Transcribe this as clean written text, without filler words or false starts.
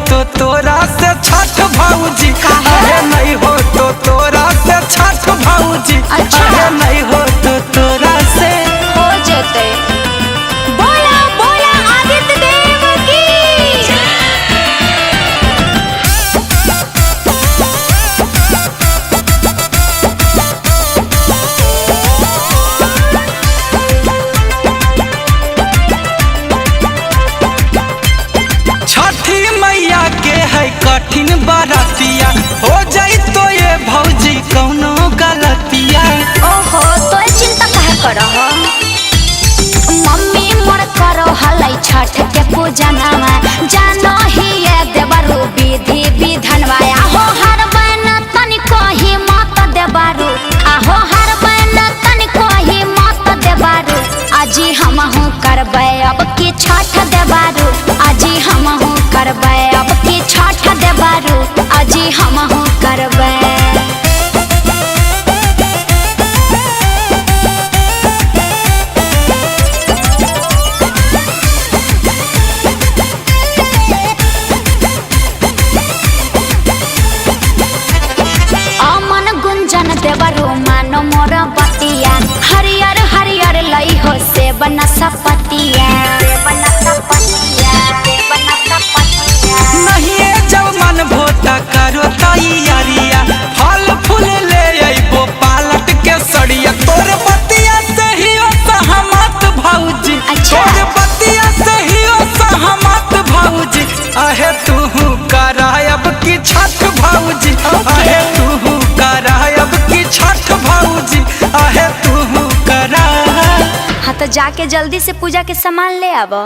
तो तोरा से छठ भौजी, अरे नहीं हो तो तोरा से छठ भौजी, अरे नहीं हो तो तोरा से हो जते। बोला बोला आदित्य देव की। छठी मैया के है कठिन बरतिया, हो जाई तो ये भौजी कौनो गलतिया। ओहो तो चिंता काहे करह, मम्मी मोर करो हलै छठ के पूजा नामा, जानो ही ये देवरु विधि विधानवा। आहो हर बन तनिको ही मत देवरु, आहो हर बन तनिको ही मत देवरु। आजी हमहु करबै अब की छठ देवरु, आजी हमहु करबै अब की छठ देवरु, आजी हमहु करबै। देवरु मानो मोर बतिया, हरियर हरियर लई हो से बना सपतिया, नहीं जब मन भोटा करो तैयारिया, फल फूल ले अइबो पालट के सड़िया। तोर बतिया से ही ओ सहमत भौजी, तोर बतिया से ही ओ सहमत भौजी, अहे तू करायब की छठ भौजी, अहे तू करायब की छठ भौजी, अहे तू करा। हाँ तो जाके जल्दी से पूजा के सामान ले आवा।